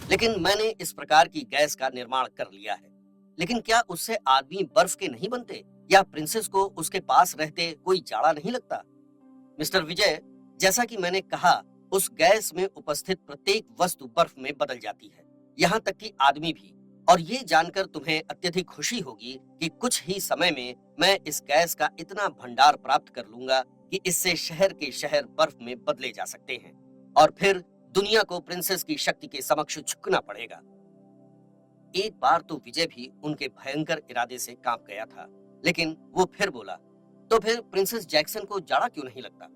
लेकिन मैंने इस प्रकार की गैस का निर्माण कर लिया है। लेकिन क्या उससे आदमी बर्फ के नहीं बनते या प्रिंसेस को उसके पास रहते कोई जाड़ा नहीं लगता? मिस्टर विजय, जैसा कि मैंने कहा, उस गैस में उपस्थित प्रत्येक वस्तु बर्फ में बदल जाती है, यहाँ तक कि आदमी भी। और ये जानकर तुम्हें अत्यधिक खुशी होगी कि कुछ ही समय में मैं इस गैस का इतना भंडार प्राप्त कर लूंगा कि इससे शहर के शहर बर्फ में बदले जा सकते हैं और फिर दुनिया को प्रिंसेस की शक्ति के समक्ष झुकना पड़ेगा। एक बार तो विजय भी उनके भयंकर इरादे से कांप गया था, लेकिन वो फिर बोला, तो फिर प्रिंसेस जैक्सन को जाड़ा क्यों नहीं लगता?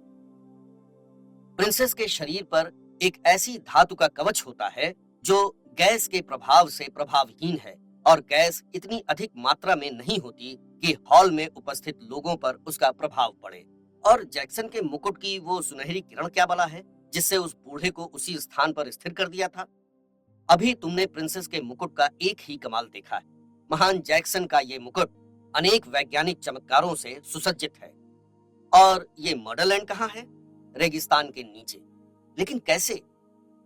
प्रिंसेस के शरीर पर एक ऐसी धातु का कवच होता है जो गैस के प्रभाव से प्रभावहीन है और गैस इतनी अधिक मात्रा में नहीं होती कि हॉल में उपस्थित लोगों पर उसका प्रभाव पड़े। और जैक्सन के मुकुट की वो सुनहरी किरण क्या बला है जिससे उस बूढ़े को उसी स्थान पर स्थिर कर दिया था? अभी तुमने प्रिंसेस के मुकुट का एक ही कमाल देखा है। महान जैक्सन का ये मुकुट अनेक वैज्ञानिक चमत्कारों से सुसज्जित है। और ये मर्डरलैंड कहाँ है? रेगिस्तान के नीचे। लेकिन कैसे?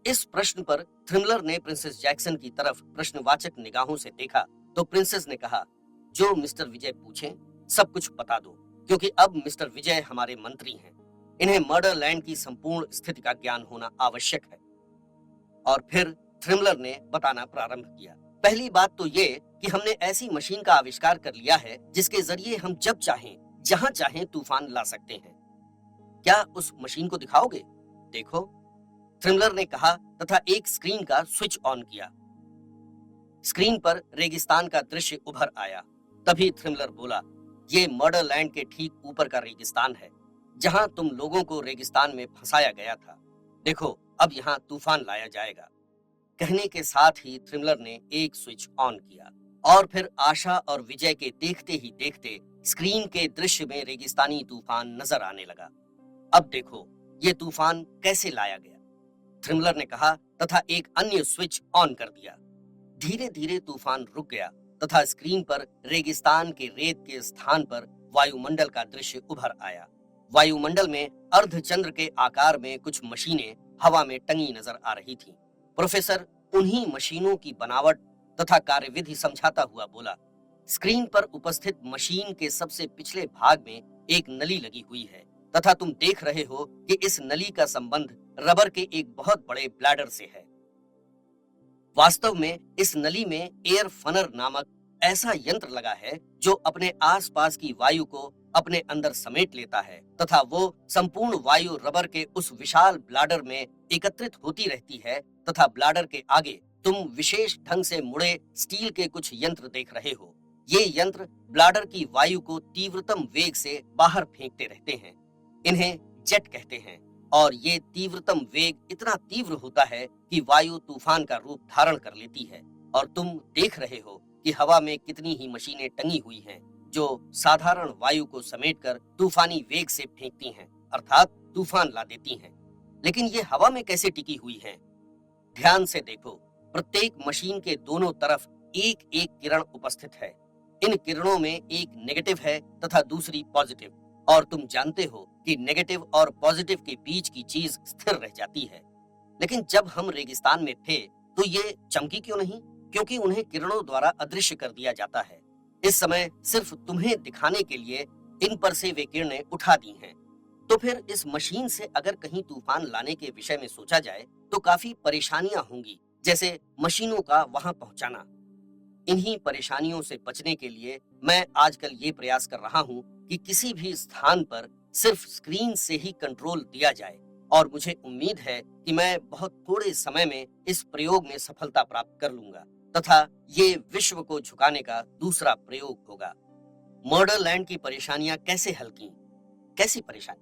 इस प्रश्न पर थ्रिमलर ने प्रिंसेस जैक्सन की तरफ प्रश्नवाचक निगाहों से देखा तो प्रिंसेस ने कहा, जो मिस्टर विजय पूछें सब कुछ बता दो, क्योंकि अब मिस्टर विजय हमारे मंत्री हैं। इन्हें मर्डरलैंड की संपूर्ण स्थिति का ज्ञान होना आवश्यक है। और फिर थ्रिमलर ने बताना प्रारंभ किया। पहली बात तो ये कि हमने ऐसी मशीन का आविष्कार कर लिया है जिसके जरिए हम जब चाहें जहां चाहें तूफान ला सकते हैं। क्या उस मशीन को दिखाओगे? देखो, थ्रिमलर ने कहा तथा एक स्क्रीन का स्विच ऑन किया। स्क्रीन पर रेगिस्तान का दृश्य उभर आया। तभी थ्रिमलर बोला, ये मर्डरलैंड के ठीक ऊपर का रेगिस्तान है, जहां तुम लोगों को रेगिस्तान में फंसाया गया था। देखो, अब यहाँ तूफान लाया जाएगा। कहने के साथ ही थ्रिमलर ने एक स्विच ऑन किया और फिर आशा और विजय के देखते ही देखते स्क्रीन के दृश्य में रेगिस्तानी तूफान नजर आने लगा। अब देखो, ये तूफान कैसे लाया गया, थ्रिमलर ने कहा तथा एक अन्य स्विच ऑन कर दिया। धीरे धीरे तूफान रुक गया तथा स्क्रीन पर रेगिस्तान के रेत के स्थान पर वायुमंडल का दृश्य उभर आया। वायुमंडल में अर्धचंद्र के आकार में कुछ मशीनें हवा में टंगी नजर आ रही थीं। प्रोफेसर उन्हीं मशीनों की बनावट तथा कार्यविधि समझाता हुआ बोला, स्क्रीन पर उपस्थित मशीन के सबसे पिछले भाग में एक नली लगी हुई है तथा तुम देख रहे हो कि इस नली का संबंध रबर के एक बहुत बड़े ब्लैडर से है। वास्तव में इस नली में एयर फनर नामक ऐसा यंत्र लगा है जो अपने आसपास की वायु को अपने अंदर समेट लेता है तथा वो संपूर्ण वायु रबर के उस विशाल ब्लैडर में एकत्रित होती रहती है तथा ब्लैडर के आगे तुम विशेष ढंग से मुड़े स्टील के कुछ यंत्र देख रहे हो। ये यंत्र ब्लैडर की वायु को तीव्रतम वेग से बाहर फेंकते रहते हैं। इन्हें जेट कहते हैं और ये तीव्रतम वेग इतना तीव्र होता है कि वायु तूफान का रूप धारण कर लेती है। और तुम देख रहे हो कि हवा में कितनी ही मशीनें टंगी हुई हैं जो साधारण वायु को समेटकर तूफानी वेग से फेंकती हैं, अर्थात तूफान ला देती हैं। लेकिन ये हवा में कैसे टिकी हुई हैं? ध्यान से देखो, प्रत्येक मशीन के दोनों तरफ एक एक किरण उपस्थित है। इन किरणों में एक नेगेटिव है तथा दूसरी पॉजिटिव, और तुम जानते हो कि नेगेटिव और पॉजिटिव के बीच की चीज स्थिर रह जाती है। लेकिन जब हम रेगिस्तान में थे तो ये चमकी क्यों नहीं? क्योंकि उन्हें किरणों द्वारा अदृश्य कर दिया जाता है। इस समय सिर्फ तुम्हें दिखाने के लिए इन पर से वे किरणें उठा दी हैं। तो फिर इस मशीन से अगर कहीं तूफान लाने के विषय में सोचा जाए तो काफी परेशानियां होंगी, जैसे मशीनों का वहां पहुंचाना। इन्हीं परेशानियों से बचने के लिए मैं आजकल ये प्रयास कर रहा हूँ कि किसी भी स्थान पर सिर्फ स्क्रीन से ही कंट्रोल दिया जाए, और मुझे उम्मीद है कि मैं बहुत थोड़े समय में इस प्रयोग में सफलता प्राप्त कर लूंगा तथा ये विश्व को झुकाने का दूसरा प्रयोग होगा। मर्डरलैंड की परेशानियां कैसे हल की? कैसी परेशानी?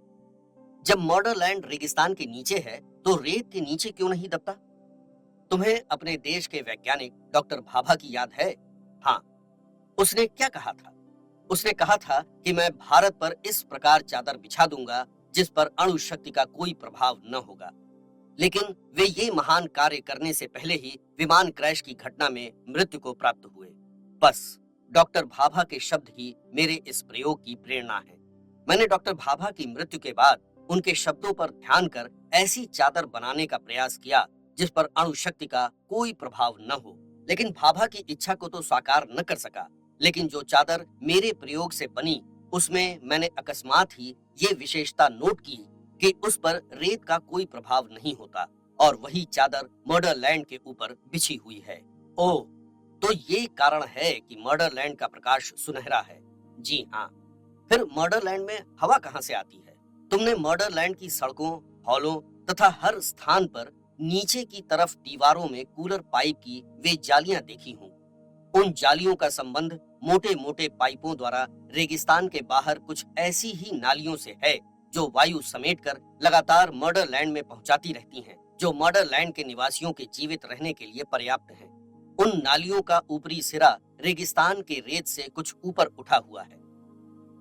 जब मर्डरलैंड रेगिस्तान के नीचे है तो रेत के नीचे क्यों नहीं दबता? तुम्हें अपने देश के वैज्ञानिक डॉक्टर भाभा की याद है? हाँ, उसने क्या कहा था? उसने कहा था कि मैं भारत पर इस प्रकार चादर बिछा दूंगा जिस पर अणु शक्ति का कोई प्रभाव न होगा। लेकिन वे ये महान कार्य करने से पहले ही विमान क्रैश की घटना में मृत्यु को प्राप्त हुए। बस डॉक्टर भाभा के शब्द ही मेरे इस प्रयोग की प्रेरणा है। मैंने डॉक्टर भाभा की मृत्यु के बाद उनके शब्दों पर ध्यान कर ऐसी चादर बनाने का प्रयास किया जिस पर अणु शक्ति का कोई प्रभाव न हो। लेकिन भाभा की इच्छा को तो साकार न कर सका। लेकिन जो चादर मेरे प्रयोग से बनी, उसमें मैंने अकस्मात ही ये विशेषता नोट की कि उस पर रेत का कोई प्रभाव नहीं होता और वही चादर मर्डरलैंड के ऊपर बिछी हुई है। ओह, तो ये कारण है कि मर्डरलैंड का प्रकाश सुनहरा है। जी हाँ। फिर मर्डरलैंड में हवा कहाँ से आती है? तुमने मर्डरलैंड की सड़कों, हॉलों तथा हर स्थान पर नीचे की तरफ दीवारों में कूलर पाइप की वे जालियां देखी हों। उन जालियों का संबंध मोटे मोटे पाइपों द्वारा रेगिस्तान के बाहर कुछ ऐसी ही नालियों से है जो वायु समेटकर लगातार मर्डरलैंड में पहुंचाती रहती हैं, जो मर्डरलैंड के निवासियों के जीवित रहने के लिए पर्याप्त हैं। उन नालियों का ऊपरी सिरा रेगिस्तान के रेत से कुछ ऊपर उठा हुआ है।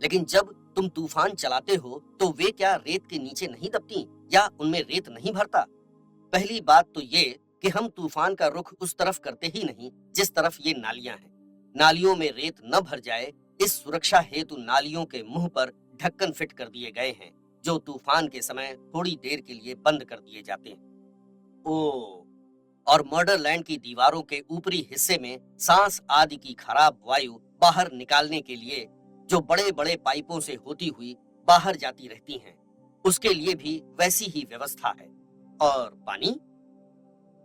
लेकिन जब तुम तूफान चलाते हो तो वे क्या रेत के नीचे नहीं दबती या उनमें रेत नहीं भरता? पहली बात तो ये कि हम तूफान का रुख उस तरफ करते ही नहीं जिस तरफ ये नालियां हैं। नालियों में रेत न भर जाए, इस सुरक्षा हेतु नालियों के मुंह पर ढक्कन फिट कर दिए गए हैं, जो तूफान के समय थोड़ी देर के लिए बंद कर दिए जाते हैं। ओ, और मर्डरलैंड की दीवारों के ऊपरी हिस्से में सांस आदि की खराब वायु बाहर निकालने के लिए जो बड़े बड़े पाइपों से होती हुई बाहर जाती रहती हैं, उसके लिए भी वैसी ही व्यवस्था है। और पानी,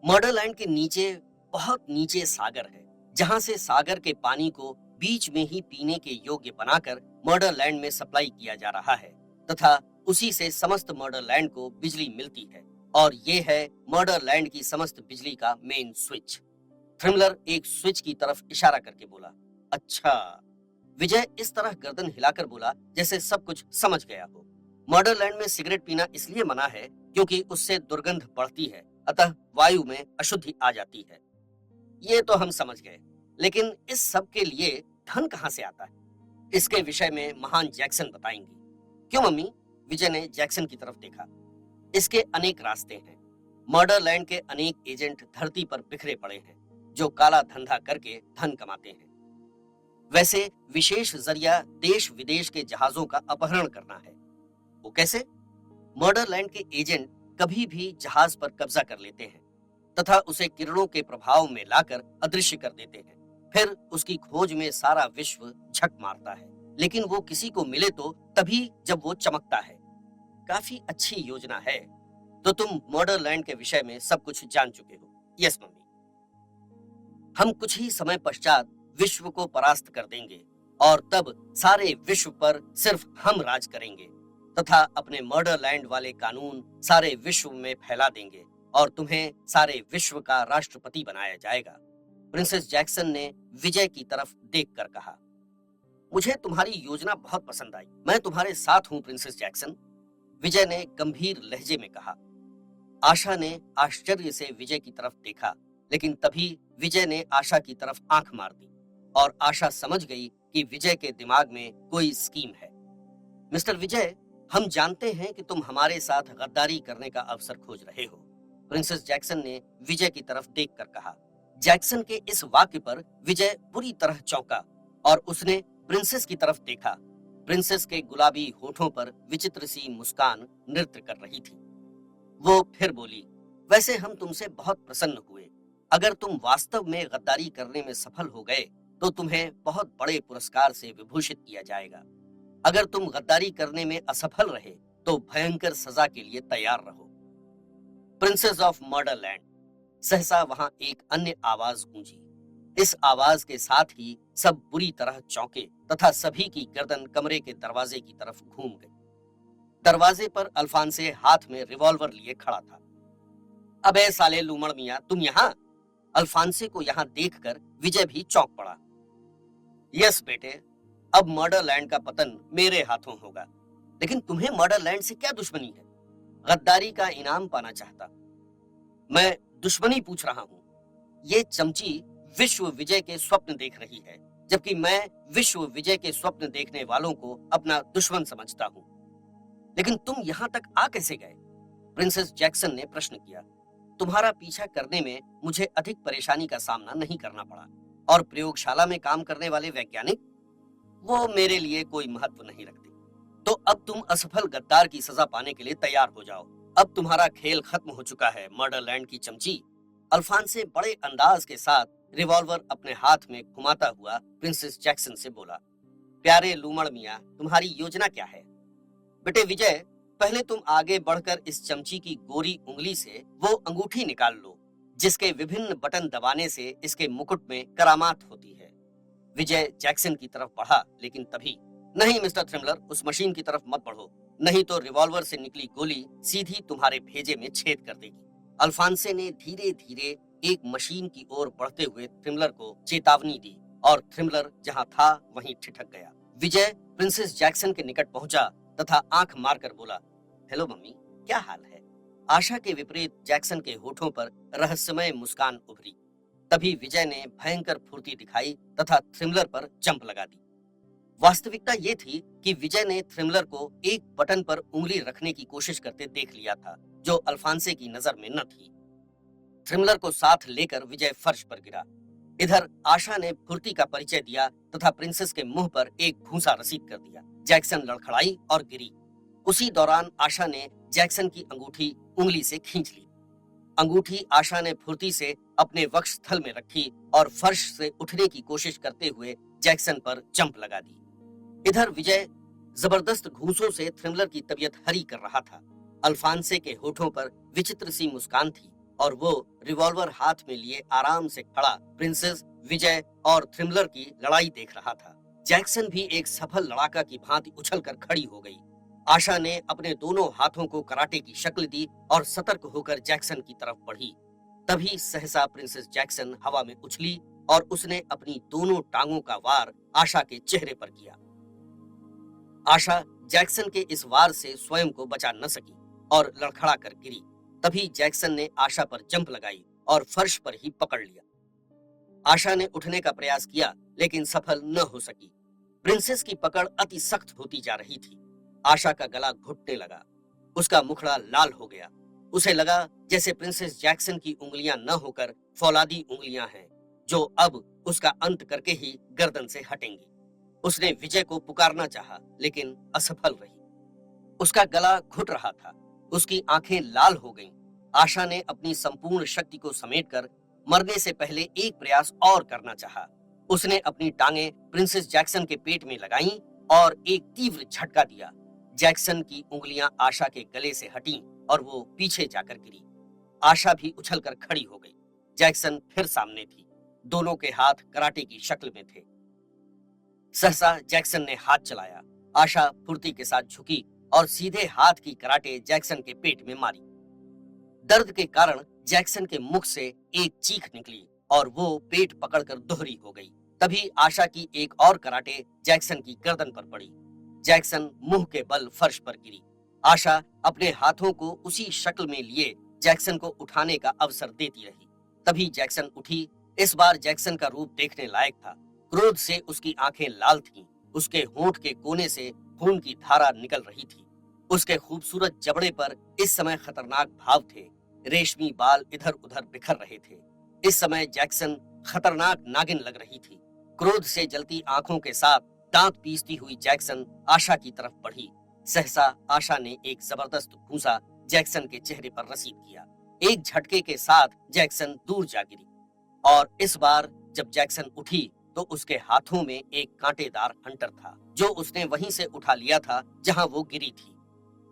मर्डरलैंड के नीचे, बहुत नीचे सागर है, जहां से सागर के पानी को बीच में ही पीने के योग्य बनाकर मर्डरलैंड में सप्लाई किया जा रहा है तथा उसी से समस्त मर्डरलैंड को बिजली मिलती है। और ये है मर्डरलैंड की समस्त बिजली का मेन स्विच। थ्रिमलर एक स्विच की तरफ इशारा करके बोला। अच्छा। विजय इस तरह गर्दन हिलाकर बोला जैसे सब कुछ समझ गया हो। मर्डरलैंड में सिगरेट पीना इसलिए मना है क्योंकि उससे दुर्गंध बढ़ती है, अतः वायु में अशुद्धि आ जाती है। ये तो हम समझ गए, लेकिन इस सब के लिए धन कहाँ से आता है? इसके विषय में महान जैक्सन बताएंगी। क्यों मम्मी? विजय ने जैक्सन की तरफ देखा। इसके अनेक रास्ते हैं। मर्डरलैंड के अनेक एजेंट धरती पर बिखरे पड़े हैं जो काला धंधा करके धन कमाते हैं। वैसे विशेष जरिया देश विदेश के जहाजों का अपहरण करना है। वो कैसे? मर्डरलैंड के एजेंट कभी भी जहाज पर कब्जा कर लेते हैं तथा उसे किरणों के प्रभाव में लाकर अदृश्य कर देते हैं। फिर उसकी खोज में सारा विश्व झक मारता है, लेकिन वो किसी को मिले तो तभी जब वो चमकता है। काफी अच्छी योजना है। तो तुम मर्डरलैंड के विषय में सब कुछ जान चुके हो? Yes mummy. हम कुछ ही समय पश्चात विश्व को परास्त कर देंगे और तब सारे विश्व पर सिर्फ हम राज करेंगे तथा अपने मर्डरलैंड वाले कानून सारे विश्व में फैला देंगे और तुम्हें सारे विश्व का राष्ट्रपति बनाया जाएगा। प्रिंसेस जैक्सन ने विजय की तरफ देखकर कहा। मुझे तुम्हारी योजना बहुत पसंद आई। मैं तुम्हारे साथ हूं प्रिंसेस जैक्सन, विजय ने गंभीर लहजे में कहा। आशा ने आश्चर्य से विजय की तरफ देखा, लेकिन तभी विजय ने आशा की तरफ आंख मार दी और आशा समझ गई कि विजय के दिमाग में कोई स्कीम है। मिस्टर विजय, हम जानते हैं कि तुम हमारे साथ गद्दारी करने का अवसर खोज रहे हो, प्रिंसेस जैक्सन ने विजय की तरफ देखकर कहा। जैक्सन के इस वाक्य पर विजय बुरी तरह चौंका और उसने प्रिंसेस की तरफ देखा। प्रिंसेस के गुलाबी होठों पर विचित्र सी मुस्कान नृत्य कर रही थी। वो फिर बोली, वैसे हम तुमसे बहुत प्रसन्न हुए। अगर तुम वास्तव में गद्दारी करने में सफल हो गए तो तुम्हें बहुत बड़े पुरस्कार से विभूषित किया जाएगा। अगर तुम गद्दारी करने में असफल रहे तो भयंकर सजा के लिए तैयार रहो। Princess of Murderland. सहसा वहां एक अन्य आवाज गूंजी। इस आवाज के साथ ही सब बुरी तरह चौंके तथा सभी की गर्दन कमरे के दरवाजे की तरफ घूम गई। दरवाजे पर अल्फांसे हाथ में रिवॉल्वर लिए खड़ा था। अबे साले लूमड़ मियां, तुम यहाँ? अल्फांसे को यहाँ देखकर विजय भी चौंक पड़ा। यस बेटे, अब मर्डरलैंड का पतन मेरे हाथों होगा। लेकिन तुम्हें मर्डरलैंड से क्या दुश्मनी है? गद्दारी का इनाम पाना चाहता। मैं दुश्मनी पूछ रहा हूँ। ये चमची विश्व विजय के स्वप्न देख रही है, जबकि मैं विश्व विजय के स्वप्न देखने वालों को अपना दुश्मन समझता हूँ। लेकिन तुम यहाँ तक आ कैसे गए? प्रिंसेस जैक्सन ने प्रश्न किया। तुम्हारा पीछा करने में मुझे अधिक परेशानी का सामना नहीं करना पड़ा और प्रयोगशाला में काम करने वाले वैज्ञानिक, वो मेरे लिए कोई महत्व नहीं रखते। तो अब तुम असफल गद्दार की सजा पाने के लिए तैयार हो जाओ अब तुम्हारा खेल खत्म हो चुका है मर्डरलैंड की चमची। अल्फांसे बड़े अंदाज के साथ रिवॉल्वर अपने हाथ में घुमाता हुआ प्रिंसेस जैक्सन से बोला, प्यारे लूमड़ मियाँ, तुम्हारी योजना क्या है? बेटे विजय, पहले तुम आगे बढ़कर इस चमची की गोरी उंगली से वो अंगूठी निकाल लो जिसके विभिन्न बटन दबाने से इसके मुकुट में करामात होती है। विजय जैक्सन की तरफ बढ़ा, लेकिन तभी, नहीं मिस्टर थ्रिमलर, उस मशीन की तरफ मत बढ़ो, नहीं तो रिवॉल्वर से निकली गोली सीधी तुम्हारे भेजे में छेद कर देगी। अल्फांसे ने धीरे धीरे एक मशीन की ओर बढ़ते हुए थ्रिमलर को चेतावनी दी और थ्रिमलर जहां था वहीं ठिठक गया। विजय प्रिंसेस जैक्सन के निकट पहुंचा तथा आंख मारकर बोला, हेलो मम्मी, क्या हाल है? आशा के विपरीत जैक्सन के होठों पर रहस्यमय मुस्कान उभरी। तभी विजय ने भयंकर फुर्ती दिखाई तथा थ्रिमलर पर जंप लगा दी। वास्तविकता ये थी कि विजय ने थ्रिमलर को एक बटन पर उंगली रखने की कोशिश करते देख लिया था, जो अल्फांसे की नजर में न थी। थ्रिमलर को साथ लेकर विजय फर्श पर गिरा। इधर आशा ने फुर्ती का परिचय दिया तथा प्रिंसेस के मुंह पर एक घूंसा रसीद कर दिया। जैक्सन लड़खड़ाई और गिरी। उसी दौरान आशा ने जैक्सन की अंगूठी उंगली से खींच ली। अंगूठी आशा ने फुर्ती से अपने वक्ष स्थल में रखी और फर्श से उठने की कोशिश करते हुए जैक्सन पर जंप लगा दी। इधर विजय जबरदस्त घूंसों से थ्रिमलर की तबीयत हरी कर रहा था। अल्फांसे के होठों पर विचित्र सी मुस्कान थी और वो रिवॉल्वर हाथ में लिए आराम से खड़ा प्रिंसेस, विजय और थ्रिमलर की लड़ाई देख रहा था। जैक्सन भी एक सफल लड़ाका की भांति उछलकर खड़ी हो गई। आशा ने अपने दोनों हाथों को कराटे की शक्ल दी और सतर्क होकर जैक्सन की तरफ बढ़ी। तभी सहसा प्रिंसेस जैक्सन हवा में उछली और उसने अपनी दोनों टांगों का वार आशा के चेहरे पर किया। आशा जैक्सन के इस वार से स्वयं को बचा न सकी और लड़खड़ा कर गिरी। तभी जैक्सन ने आशा पर जंप लगाई और फर्श पर ही पकड़ लिया। आशा ने उठने का प्रयास किया लेकिन सफल न हो सकी। प्रिंसेस की पकड़ अति सख्त होती जा रही थी। आशा का गला घुटने लगा, उसका मुखड़ा लाल हो गया। उसे लगा जैसे प्रिंसेस जैक्सन की उंगलियां न होकर फौलादी उंगलियां हैं, जो अब उसका अंत करके ही गर्दन से हटेंगी। उसने विजय को पुकारना चाहा, लेकिन असफल रही। उसका गला घुट रहा था, उसकी आंखें लाल हो गईं। आशा ने अपनी संपूर्ण शक्ति को समेटकर मरने से पहले एक प्रयास और करना चाहा। उसने अपनी टांगें प्रिंसेस जैक्सन के पेट में लगाईं और एक तीव्र झटका दिया। जैक्सन की उंगलियां आशा के गले से हटीं और वो पीछे जाकर गिरी। आशा भी उछलकर खड़ी हो गई। जैक्सन फिर सामने थी। दोनों के हाथ कराटे की शक्ल में थे। सहसा जैक्सन ने हाथ चलाया। आशा फुर्ती के साथ झुकी और सीधे हाथ की कराटे जैक्सन के पेट में मारी। दर्द के कारण जैक्सन के मुख से एक चीख निकली और वो पेट पकड़कर दोहरी हो गई। तभी आशा की एक और कराटे जैक्सन की गर्दन पर पड़ी। जैक्सन मुंह के बल फर्श पर गिरी। आशा अपने हाथों को उसी शक्ल में लिए जैक्सन को उठाने का अवसर देती रही। तभी जैक्सन उठी। इस बार जैक्सन का रूप देखने लायक था। क्रोध से उसकी आंखें लाल थीं। उसके होंठ के कोने से खून की धारा निकल रही थी। उसके खूबसूरत जबड़े पर इस समय खतरनाक भाव थे। रेशमी बाल इधर उधर बिखर रहे थे। इस समय जैक्सन खतरनाक नागिन लग रही थी। क्रोध से जलती आंखों के साथ दांत पीसती हुई जैक्सन आशा की तरफ बढ़ी। सहसा आशा ने एक जबरदस्त घूंसा जैक्सन के चेहरे पर रसीद किया। एक झटके के साथ जैक्सन दूर जा गिरी और इस बार जब जैक्सन उठी तो उसके हाथों में एक कांटेदार हंटर था, जो उसने वहीं से उठा लिया था जहां वो गिरी थी।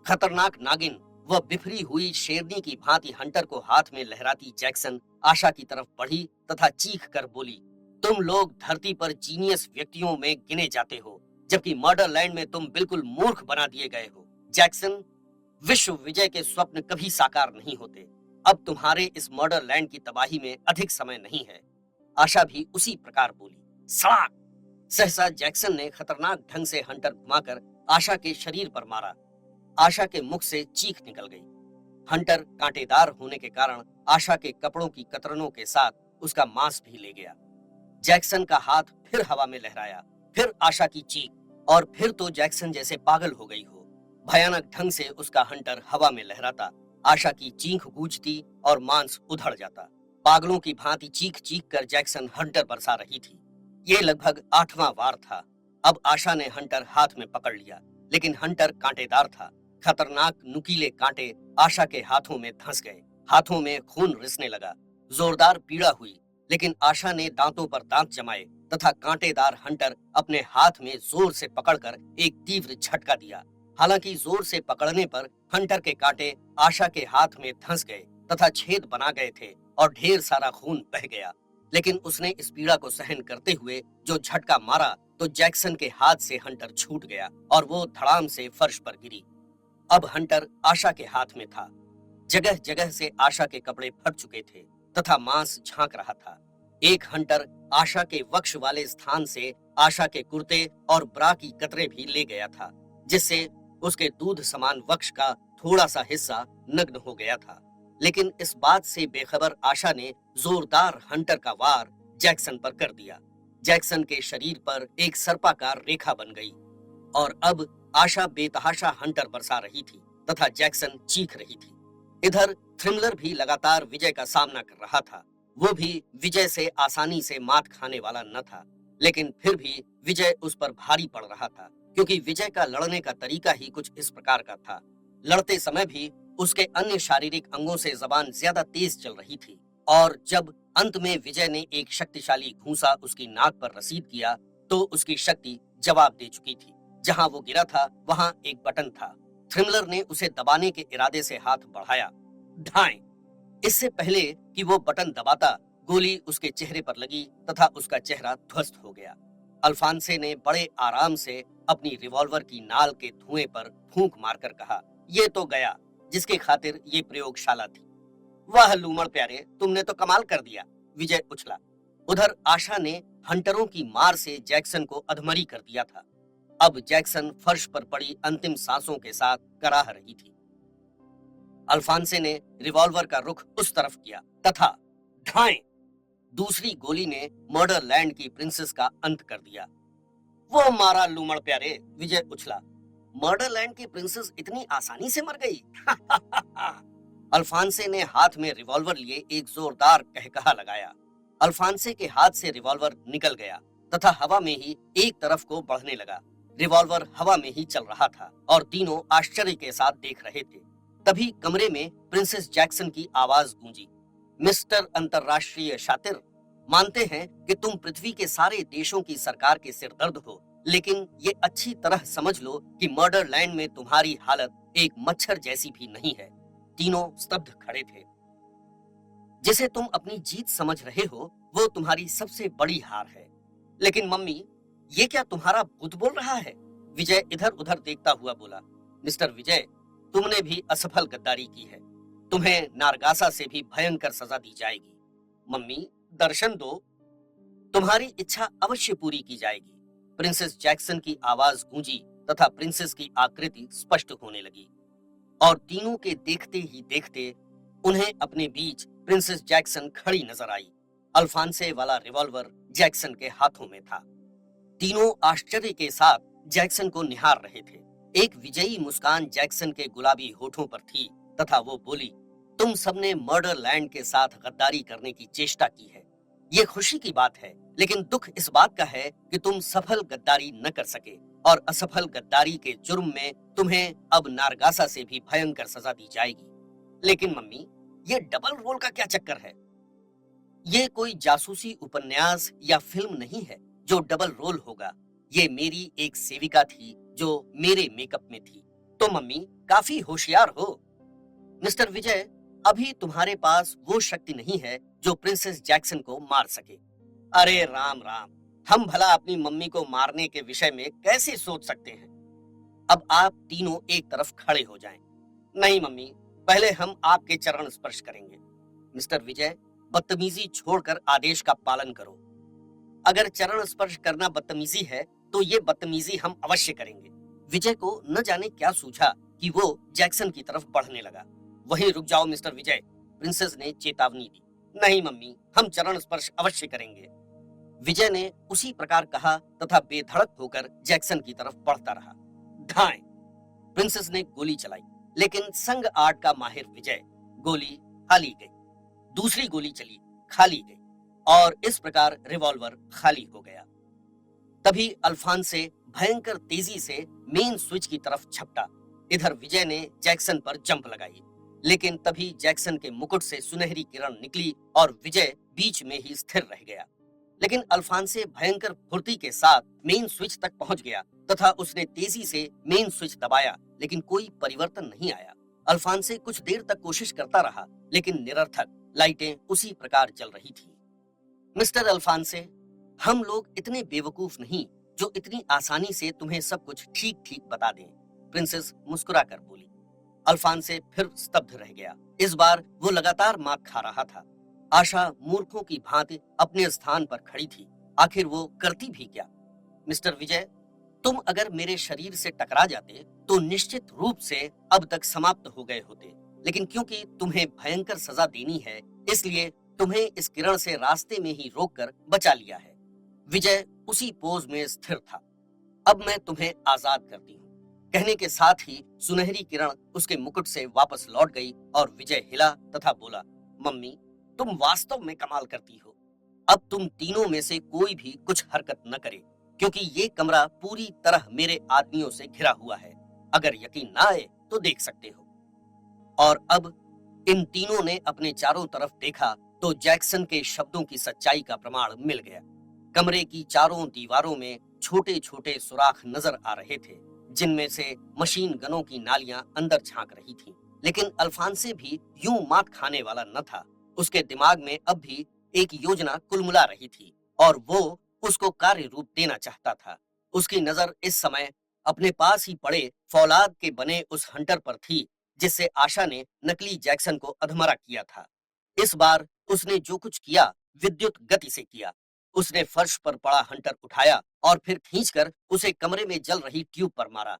खतरनाक नागिन, वह बिफरी हुई शेरनी की भांति हंटर को हाथ में लहराती जैक्सन आशा की तरफ बढ़ी तथा चीख कर बोली, तुम लोग धरती पर जीनियस व्यक्तियों में गिने जाते हो, जबकि मर्डरलैंड में तुम बिल्कुल मूर्ख बना दिए गए हो। जैक्सन, विश्व विजय के स्वप्न कभी साकार नहीं होते। अब तुम्हारे इस मर्डरलैंड की तबाही में अधिक समय नहीं है। आशा भी उसी प्रकार बोली। सड़ाक! सहसा जैक्सन ने खतरनाक ढंग से हंटर घुमाकर आशा के शरीर पर मारा। आशा के मुख से चीख निकल गई। हंटर कांटेदार होने के कारण आशा के कपड़ों की कतरनों के साथ उसका मांस भी ले गया। जैक्सन का हाथ फिर हवा में लहराया, फिर आशा की चीख और फिर तो जैक्सन जैसे पागल हो गई हो। भयानक ढंग से उसका हंटर हवा में लहराता, आशा की चीख गूंजती और मांस उधड़ जाता। पागलों की भांति चीख चीख कर जैक्सन हंटर बरसा रही थी। ये लगभग 8वां वार था। अब आशा ने हंटर हाथ में पकड़ लिया, लेकिन हंटर कांटेदार था। खतरनाक नुकीले कांटे आशा के हाथों में धंस गए। हाथों में खून रिसने लगा। जोरदार पीड़ा हुई, लेकिन आशा ने दांतों पर दांत जमाए तथा कांटेदार हंटर अपने हाथ में जोर से पकड़कर एक तीव्र झटका दिया। हालांकि जोर से पकड़ने पर हंटर के कांटे आशा के हाथ में धंस गए तथा छेद बना गए थे और ढेर सारा खून बह गया, लेकिन उसने इस पीड़ा को सहन करते हुए जो झटका मारा तो जैक्सन के हाथ से हंटर छूट गया और वो धड़ाम से फर्श पर गिरी। अब हंटर आशा के हाथ में था। जगह जगह से आशा के कपड़े फट चुके थे तथा मांस झांक रहा था। एक हंटर आशा के वक्ष वाले स्थान से आशा के कुर्ते और ब्रा की कतरे भी ले गया था, जिससे उसके दूध समान वक्ष का थोड़ा सा हिस्सा नग्न हो गया था। लेकिन इस बात से बेखबर आशा ने जोरदार हंटर का वार जैक्सन पर कर दिया। जैक्सन के शरीर पर एक सर्पाकार रेखा बन गई और अब आशा बेतहाशा हंटर बरसा रही थी तथा जैक्सन चीख रही थी। इधर थ्रिमलर भी लगातार विजय का सामना कर रहा था। वो भी विजय से आसानी से मात खाने वाला न था, लेकिन फिर भी विजय उस पर भारी पड़ रहा था, क्योंकि विजय का लड़ने का तरीका ही कुछ इस प्रकार का था। लड़ते समय भी उसके अन्य शारीरिक अंगों से जबान ज्यादा तेज चल रही थी, और जब अंत में विजय ने एक शक्तिशाली घूंसा उसकी नाक पर रसीद किया तो उसकी शक्ति जवाब दे चुकी थी। जहां वो गिरा था वहां एक बटन था। थ्रिमलर ने उसे दबाने के इरादे से हाथ बढ़ाया। ढाई। इससे पहले कि वो बटन दबाता, गोली उसके चेहरे पर लगी तथा उसका चेहरा ध्वस्त हो गया। अल्फांसे ने बड़े आराम से अपनी रिवॉल्वर की नाल के धुएं पर फूंक मारकर कहा, ये तो गया जिसके खातिर ये प्रयोगशाला थी। वाह लूमड़ प्यारे, तुमने तो कमाल कर दिया, विजय उछला। उधर आशा ने हंटरों की मार से जैक्सन को अधमरी कर दिया था। अब जैक्सन फर्श पर पड़ी अंतिम सांसों के साथ कराह रही थी। अल्फांसे ने रिवॉल्वर का रुख उस तरफ किया तथा ढाई। दूसरी गोली ने मर्डरलैंड की प्रिंसेस का अंत कर दिया। वो मारा लूमड़ प्यारे, विजय उछला। मर्डरलैंड की प्रिंसेस इतनी आसानी से मर गई? अल्फांसे ने हाथ में रिवॉल्वर लिए एक जोरदार कहकहा लगाया। अल्फांसे के हाथ से रिवॉल्वर निकल गया तथा हवा में ही एक तरफ को बढ़ने लगा। रिवॉल्वर हवा में ही चल रहा था और तीनों आश्चर्य के साथ देख रहे थे। तभी कमरे में प्रिंसेस जैक्सन की आवाज गूंजी। मिस्टर अंतरराष्ट्रीय शातिर, मानते हैं कि तुम पृथ्वी के सारे देशों की सरकार के सिरदर्द हो, लेकिन ये अच्छी तरह समझ लो कि मर्डरलैंड में तुम्हारी हालत एक मच्छर जैसी भी नहीं है। तीनों स्तब्ध खड़े थे। जिसे तुम अपनी जीत समझ रहे हो वो तुम्हारी सबसे बड़ी हार है। लेकिन मम्मी, ये क्या तुम्हारा भूत बोल रहा है? विजय इधर उधर देखता हुआ बोला। मिस्टर विजय, तुमने भी असफल गद्दारी की है। तुम्हें नारगासा से भी भयंकर सजा दी जाएगी। मम्मी, दर्शन दो, तुम्हारी इच्छा अवश्य पूरी की जाएगी। प्रिंसेस जैक्सन की आवाज गूंजी तथा प्रिंसेस की आकृति स्पष्ट होने लगी और तीनों के देखते ही देखते उन्हें अपने बीच प्रिंसेस जैक्सन खड़ी नजर आई। अल्फांसे वाला रिवॉल्वर जैक्सन के हाथों में था। तीनों आश्चर्य के साथ जैक्सन को निहार रहे थे। एक विजयी मुस्कान जैक्सन के गुलाबी होठों पर थी तथा वो बोली, तुम सबने मर्डरलैंड के साथ गद्दारी करने की चेष्टा की है। ये खुशी की बात है, लेकिन दुख इस बात का है कि तुम सफल गद्दारी न कर सके और असफल गद्दारी के जुर्म में तुम्हें अब नारगासा से भी भयंकर सजा दी जाएगी। लेकिन मम्मी, ये डबल रोल का क्या चक्कर है? ये कोई जासूसी उपन्यास या फिल्म नहीं है जो डबल रोल होगा। ये मेरी एक सेविका थी जो मेरे मेकअप में थी। तो मम्मी काफी होशियार हो। मिस्टर विजय, अभी तुम्हारे पास वो शक्ति नहीं है जो प्रिंसेस जैक्सन को मार सके। अरे राम राम, हम भला अपनी मम्मी को मारने के विषय में कैसे सोच सकते हैं? अब आप तीनों एक तरफ खड़े हो जाएं। नहीं मम्मी, पहले हम आपके चरण स्पर्श करेंगे। मिस्टर विजय, बदतमीजी छोड़कर आदेश का पालन करो। अगर चरण स्पर्श करना बदतमीजी है तो ये बदतमीजी हम अवश्य करेंगे। विजय को न जाने क्या सूझा कि वो जैक्सन की तरफ बढ़ने लगा। वहीं रुक जाओ मिस्टर विजय, प्रिंसेस ने चेतावनी दी। नहीं मम्मी, हम चरण स्पर्श अवश्य करेंगे। विजय ने उसी प्रकार कहा तथा बेधड़क होकर जैक्सन की तरफ बढ़ता रहा। ढाई। प्रिंसेस ने गोली चलाई, लेकिन संग आर्ट का माहिर विजय, गोली खाली गई। दूसरी गोली चली, खाली गई, और इस प्रकार रिवॉल्वर खाली हो गया। तभी अल्फांसे भयंकर तेजी से मेन स्विच की तरफ झपटा। इधर विजय ने जैक्सन पर जंप लगाई, लेकिन तभी जैक्सन के मुकुट से सुनहरी किरण निकली और विजय बीच में ही स्थिर रह गया। लेकिन अल्फांसे भयंकर फुर्ती के साथ मेन स्विच तक पहुंच गया तथा उसने तेजी से मेन स्विच दबाया, लेकिन कोई परिवर्तन नहीं आया। अल्फांसे कुछ देर तक कोशिश करता रहा, लेकिन निरर्थक, लाइटें उसी प्रकार जल रही थी। मिस्टर अल्फांसे, हम लोग इतने बेवकूफ नहीं जो इतनी आसानी से तुम्हें सब कुछ ठीक ठीक बता दें, प्रिंसेस मुस्कुराकर बोली। अल्फांसे फिर स्तब्ध रह गया। इस बार वो लगातार मात खा रहा था। आशा मूर्खों की भांति अपने स्थान पर खड़ी थी। आखिर वो करती भी क्या? मिस्टर विजय, तुम अगर मेरे शरीर से टकरा जाते तो निश्चित रूप से अब तक समाप्त हो गए होते, लेकिन क्योंकि तुम्हें भयंकर सजा देनी है, इसलिए तुम्हें इस किरण से रास्ते में ही रोककर बचा लिया है। विजय उसी पोज में स्थिर था। अब मैं तुम्हें आजाद करती हूँ। कहने के साथ ही सुनहरी किरण उसके मुकुट से वापस लौट गई और विजय हिला तथा बोला, मम्मी, तुम वास्तव में कमाल करती हो। अब तुम तीनों में से कोई भी कुछ हरकत न करे, क्योंकि ये कमरा पूरी तरह मेरे आदमियों से घिरा हुआ है। अगर यकीन ना आए तो देख सकते हो। और अब इन तीनों ने अपने चारों तरफ देखा तो जैक्सन के शब्दों की सच्चाई का प्रमाण मिल गया। कमरे की चारों दीवारों में छोटे छोटे सुराख नजर आ रहे थे, जिनमें से मशीन गनों की नालियां अंदर झांक रही थीं। लेकिन अल्फांसे भी यूं मात खाने वाला न था। उसके दिमाग में अब भी एक योजना कुलमुला रही थी और वो उसको कार्य रूप देना चाहता था। उसकी नजर इस समय अपने पास ही पड़े फौलाद के बने उस हंटर पर थी, जिससे आशा ने नकली जैक्सन को अधमरा किया था। इस बार उसने जो कुछ किया विद्युत गति से किया। उसने फर्श पर पड़ा हंटर उठाया और फिर खींचकर उसे कमरे में जल रही ट्यूब पर मारा।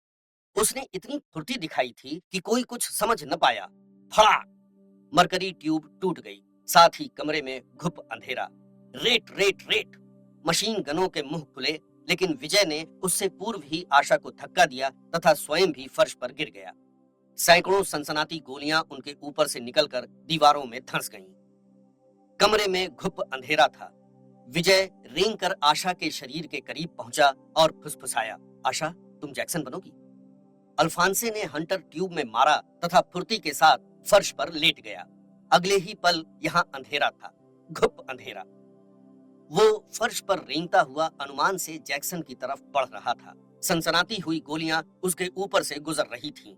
उसने इतनी फुर्ती दिखाई थी कि कोई कुछ समझ न पाया। फड़ाक! मरकरी ट्यूब टूट गई। साथ ही कमरे में घुप अंधेरा। Rate rate rate! मशीन गनों के मुंह खुले, लेकिन विजय ने उससे पूर्व ही आशा को धक्का दिया तथा स्वयं भी फर्श पर गिर गया। सैकड़ों सनसनाती गोलियां उनके ऊपर से निकलकर दीवारों में धंस गईं। कमरे में घुप अंधेरा था। विजय रेंग कर आशा के शरीर के करीब पहुंचा और फुसफुसाया, आशा, तुम जैक्सन बनोगी? अल्फांसे ने हंटर ट्यूब में मारा तथा फुर्ती के साथ फर्श पर लेट गया। अगले ही पल यहाँ अंधेरा था, घुप अंधेरा। वो फर्श पर रेंगता हुआ अनुमान से जैक्सन की तरफ बढ़ रहा था। सनसनाती हुई गोलियां उसके ऊपर से गुजर रही थीं।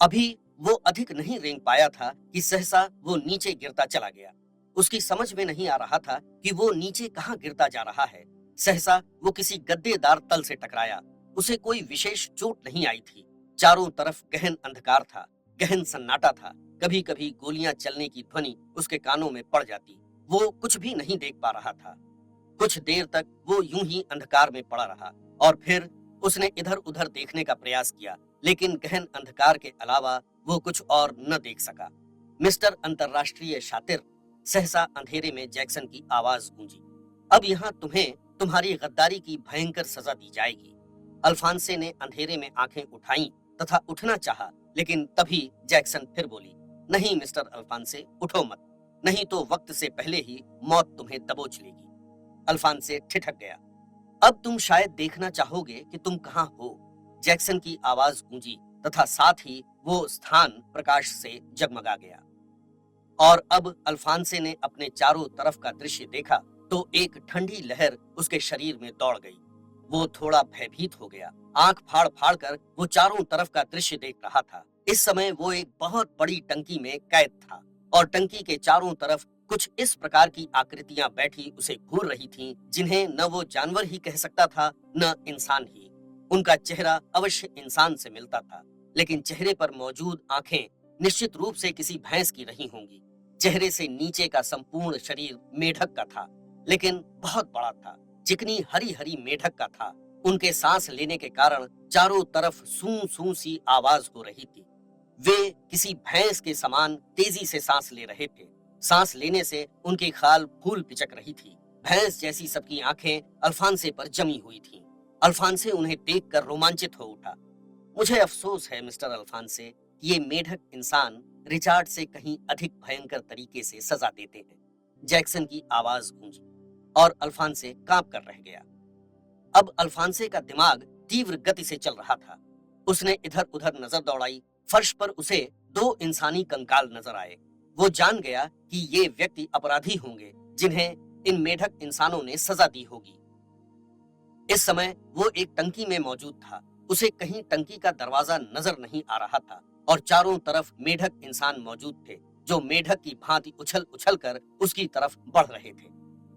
अभी वो अधिक नहीं रेंग पाया था कि सहसा वो नीचे गिरता चला गया। उसकी समझ में नहीं आ रहा था कि वो नीचे कहाँ गिरता जा रहा है। सहसा वो किसी गद्देदार तल से टकराया। उसे कोई विशेष चोट नहीं आई थी। चारों तरफ गहन अंधकार था, गहन सन्नाटा था। कभी कभी गोलियां चलने की ध्वनि उसके कानों में पड़ जाती। वो कुछ भी नहीं देख पा रहा था। कुछ देर तक वो यूं ही अंधकार में पड़ा रहा और फिर उसने इधर उधर देखने का प्रयास किया, लेकिन गहन अंधकार के अलावा वो कुछ और न देख सका। मिस्टर अंतर्राष्ट्रीय शातिर, सहसा अंधेरे में जैक्सन की आवाज गूंजी, अब यहाँ तुम्हें तुम्हारी गद्दारी की भयंकर सजा दी जाएगी। अल्फांसे ने अंधेरे में आंखें उठाईं तथा उठना चाहा, लेकिन तभी जैक्सन फिर बोली, नहीं मिस्टर अल्फांसे, उठो मत, नहीं तो वक्त से पहले ही मौत तुम्हें दबोच लेगी। अल्फांसे ठिठक गया। अब तुम शायद देखना चाहोगे कि तुम कहाँ हो। जैक्सन की आवाज गूंजी तथा साथ ही वो स्थान प्रकाश से जगमगा गया। और अब अल्फांसे ने अपने चारों तरफ का दृश्य देखा तो एक ठंडी लहर उसके शरीर में दौड़ गई। वो थोड़ा भयभीत हो गया। आंख फाड़ फाड़ कर वो चारों तरफ का दृश्य देख रहा था। इस समय वो एक बहुत बड़ी टंकी में कैद था और टंकी के चारों तरफ कुछ इस प्रकार की आकृतियां बैठी उसे घूर रही थीं, जिन्हें न वो जानवर ही कह सकता था न इंसान ही। उनका चेहरा अवश्य इंसान से मिलता था, लेकिन चेहरे पर मौजूद आंखें निश्चित रूप से किसी भैंस की रही होंगी। चेहरे से नीचे का संपूर्ण शरीर मेढक का था, लेकिन बहुत बड़ा था। चिकनी हरी हरी मेढक का था। उनके सांस लेने के कारण चारों तरफ सूं सूं सी आवाज हो रही थी। वे किसी भैंस के समान तेजी से सांस ले रहे थे। सांस लेने से उनकी खाल फूल पिचक रही थी। भैंस जैसी सबकी आंखें अल्फांसे पर जमी हुई थीं। अल्फांसे उन्हें देखकर रोमांचित हो उठा। मुझे अफसोस है मिस्टर अल्फांसे, ये मेढक इंसान रिचार्ड से कहीं अधिक भयंकर तरीके से सजा देते हैं। जैक्सन की आवाज गूंजी और अल्फांसे कांप कर रह गया। अब अल्फांसे का दिमाग तीव्र गति से चल रहा था। उसने इधर उधर नजर दौड़ाई। फर्श पर उसे 2 इंसानी कंकाल नजर आए। वो जान गया कि ये व्यक्ति अपराधी होंगे जिन्हें इन मेढक इंसानों ने सजा दी होगी। इस समय वो एक टंकी में मौजूद था। उसे कहीं टंकी का दरवाजा नजर नहीं आ रहा था और चारों तरफ मेढक इंसान मौजूद थे जो मेढक की भांति उछल उछल कर उसकी तरफ बढ़ रहे थे।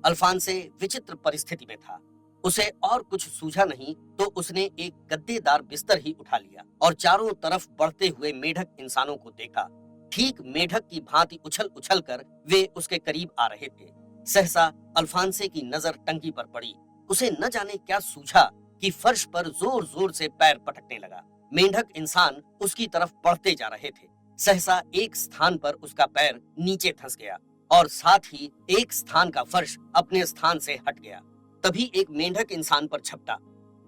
अल्फांसे विचित्र परिस्थिति में था। उसे और कुछ सूझा नहीं तो उसने एक गद्देदार बिस्तर ही उठा लिया और चारों तरफ बढ़ते हुए मेढक इंसानों को देखा। ठीक मेढक की भांति उछल उछल कर वे उसके करीब आ रहे थे। सहसा अल्फांसे की नजर टंकी पर पड़ी। उसे न जाने क्या सूझा कि फर्श पर जोर जोर से पैर पटकने लगा। मेंढक इंसान उसकी तरफ बढ़ते जा रहे थे। सहसा एक स्थान पर उसका पैर नीचे धंस गया और साथ ही एक स्थान का फर्श अपने स्थान से हट गया। तभी एक मेंढक इंसान पर झपटा।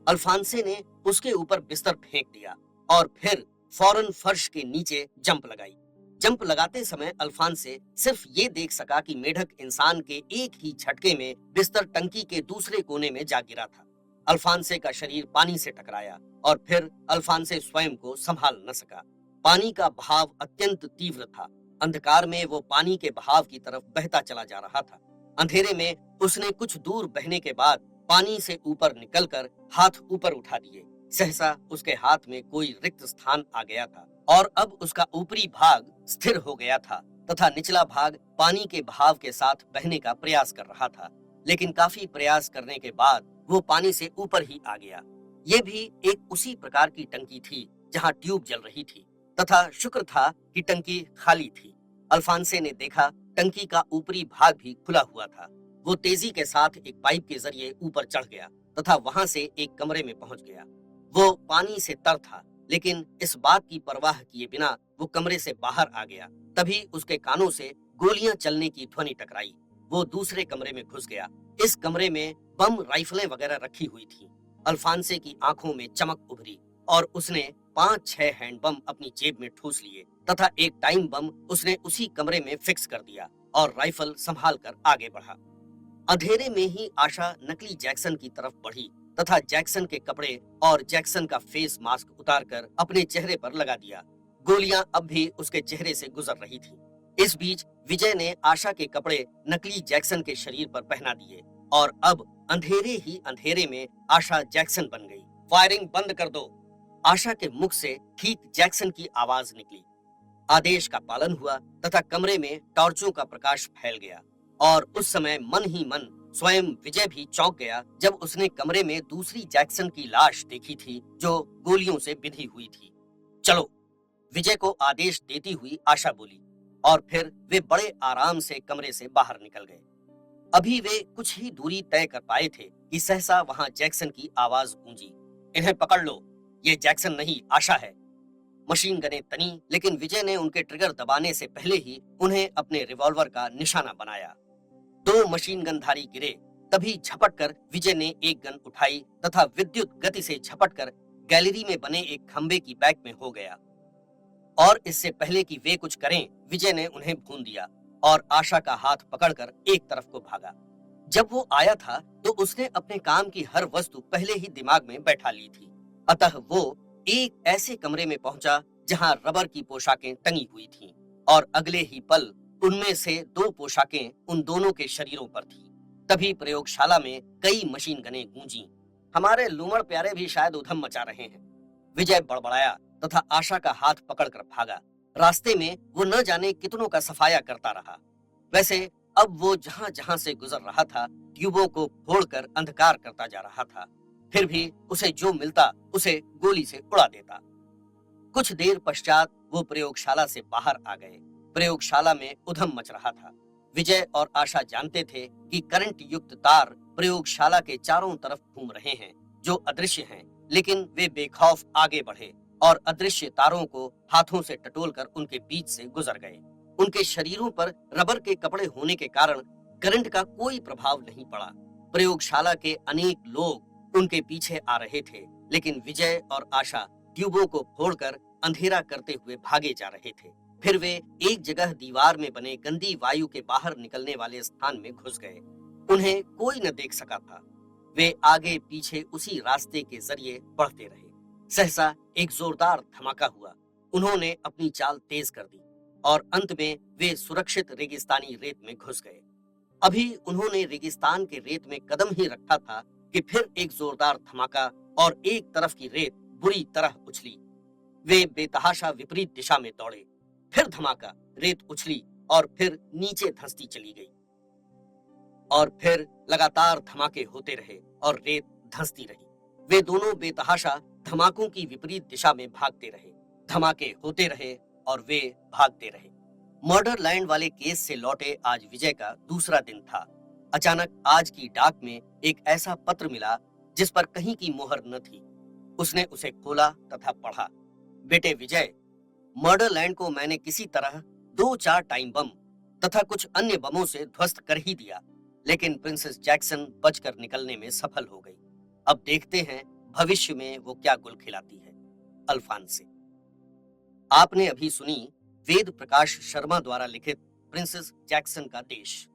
अल्फांसे ने उसके ऊपर बिस्तर फेंक दिया और फिर फौरन फर्श के नीचे जंप लगाई। जंप लगाते समय अल्फांसे सिर्फ ये देख सका कि मेढक इंसान के एक ही झटके में बिस्तर टंकी के दूसरे कोने में जा गिरा था। अल्फांसे का शरीर पानी से टकराया और फिर अल्फांसे स्वयं को संभाल न सका। पानी का बहाव अत्यंत तीव्र था। अंधकार में वो पानी के बहाव की तरफ बहता चला जा रहा था। अंधेरे में उसने कुछ दूर बहने के बाद पानी से ऊपर निकलकर हाथ ऊपर उठा दिए। सहसा उसके हाथ में कोई रिक्त स्थान आ गया था और अब उसका ऊपरी भाग स्थिर हो गया था तथा निचला भाग पानी के बहाव के साथ बहने का प्रयास कर रहा था। लेकिन काफी प्रयास करने के बाद वो पानी से ऊपर ही आ गया। ये भी एक उसी प्रकार की टंकी थी जहाँ ट्यूब जल रही थी तथा शुक्र था कि टंकी खाली थी। अल्फांसे ने देखा टंकी का ऊपरी भाग भी खुला हुआ था। वो तेजी के साथ एक पाइप के जरिए ऊपर चढ़ गया तथा वहां से एक कमरे में पहुंच गया। वो पानी से तर था लेकिन इस बात की परवाह किए बिना वो कमरे से बाहर आ गया। तभी उसके कानों से गोलियां चलने की ध्वनि टकराई। वो दूसरे कमरे में घुस गया। इस कमरे में बम राइफलें वगैरह रखी हुई थी। अल्फांसे की आंखों में चमक उभरी और उसने 5-6 हैंड बम अपनी जेब में ठूस लिए तथा एक टाइम बम उसने उसी कमरे में फिक्स कर दिया और राइफल संभाल कर आगे बढ़ा। अंधेरे में ही आशा नकली जैक्सन की तरफ बढ़ी तथा जैक्सन के कपड़े और जैक्सन का फेस मास्क उतारकर अपने चेहरे पर लगा दिया। गोलियां अब भी उसके चेहरे से गुजर रही थी। इस बीच विजय ने आशा के कपड़े नकली जैक्सन के शरीर पर पहना दिए और अब अंधेरे ही अंधेरे में आशा जैक्सन बन गई। फायरिंग बंद कर दो। आशा के मुख से ठीक जैक्सन की आवाज निकली। आदेश का पालन हुआ तथा कमरे में टॉर्चों का प्रकाश फैल गया और उस समय मन ही मन स्वयं विजय भी चौंक गया जब उसने कमरे में दूसरी जैक्सन की लाश देखी थी जो गोलियों से बिधी हुई थी। चलो, विजय को आदेश देती हुई आशा बोली और फिर वे बड़े आराम से कमरे से बाहर निकल गए। अभी वे कुछ ही दूरी तय कर पाए थे कि सहसा वहां जैक्सन की आवाज गूंजी। इन्हें पकड़ लो, ये जैक्सन नहीं आशा है। मशीन गनें तनी लेकिन विजय ने उनके ट्रिगर दबाने से पहले ही उन्हें अपने रिवॉल्वर का निशाना बनाया। 2 मशीन गनधारी गिरे। तभी झपट कर विजय ने एक गन उठाई तथा विद्युत गति से झपट कर गैलरी में बने एक खंबे की बैक में हो गया। और इससे पहले कि वे कुछ करें विजय ने उन्हें भून दिया और आशा का हाथ पकड़कर एक तरफ को भागा। जब वो आया था तो उसने अपने काम की हर वस्तु पहले ही दिमाग में बैठा ली थी। अतः वो एक ऐसे कमरे में पहुंचा जहां रबर की पोशाकें टंगी हुई थीं और अगले ही पल उनमें से 2 पोशाकें उन दोनों के शरीरों पर थी। तभी प्रयोगशाला में कई मशीन गनें गूंजी। हमारे लूमड़ प्यारे भी शायद उधम मचा रहे हैं। विजय बड़बड़ाया तथा आशा का हाथ पकड़कर भागा। रास्ते में वो न जाने कितनों का सफाया करता रहा। वैसे अब वो जहां जहां से गुजर रहा था ट्यूबों को फोड़कर अंधकार करता जा रहा था। फिर भी उसे जो मिलता उसे गोली से उड़ा देता। कुछ देर पश्चात वो प्रयोगशाला से बाहर आ गए। प्रयोगशाला में उधम मच रहा था। विजय और आशा जानते थे कि करंट युक्त तार प्रयोगशाला के चारों तरफ घूम रहे हैं जो अदृश्य हैं, लेकिन वे बेखौफ आगे बढ़े और अदृश्य तारों को हाथों से टटोलकर उनके बीच से गुजर गए। उनके शरीरों पर रबर के कपड़े होने के कारण करंट का कोई प्रभाव नहीं पड़ा। प्रयोगशाला के अनेक लोग उनके पीछे आ रहे थे, लेकिन विजय और आशा ट्यूबों को फोड़कर अंधेरा करते हुए भागे जा रहे थे। फिर वे एक जगह दीवार में बने गंदी वायु के बाहर निकलने वाले स्थान में घुस गए। उन्हें कोई न देख सका था। वे आगे पीछे उसी रास्ते के जरिए बढ़ते रहे। सहसा एक जोरदार धमाका हुआ। उन्होंने अपनी चाल तेज कर दी और अंत में वे सुरक्षित रेगिस्तानी रेत में घुस गए। अभी उन्होंने रेगिस्तान के रेत में कदम ही रखा था कि फिर एक जोरदार धमाका और एक तरफ की रेत बुरी तरह उछली। वे बेतहाशा विपरीत दिशा में दौड़े। फिर धमाका, रेत उछली और फिर नीचे धंसती चली गई। और फिर लगातार धमाके होते रहे और रेत धंसती रही। वे दोनों बेतहाशा धमाकों की विपरीत दिशा में भागते रहे। धमाके होते रहे और वे भागते रहे। मर्डर लैंड वाले केस से लौटे आज विजय का दूसरा दिन था। अचानक आज की डाक में एक ऐसा पत्र मिला जिस पर कहीं की मोहर न थी। उसने उसे खोला तथा पढ़ा। बेटे विजय, मर्डर लैंड को मैंने किसी तरह 2-4 टाइम बम तथा कुछ अन्य बमों से ध्वस्त कर ही दिया, लेकिन प्रिंसेस जैक्सन बचकर निकलने में सफल हो गई। अब देखते हैं भविष्य में वो क्या गुल खिलाती है। अल्फांसे। आपने अभी सुनी वेद प्रकाश शर्मा द्वारा लिखित प्रिंसेस जैक्सन का देश।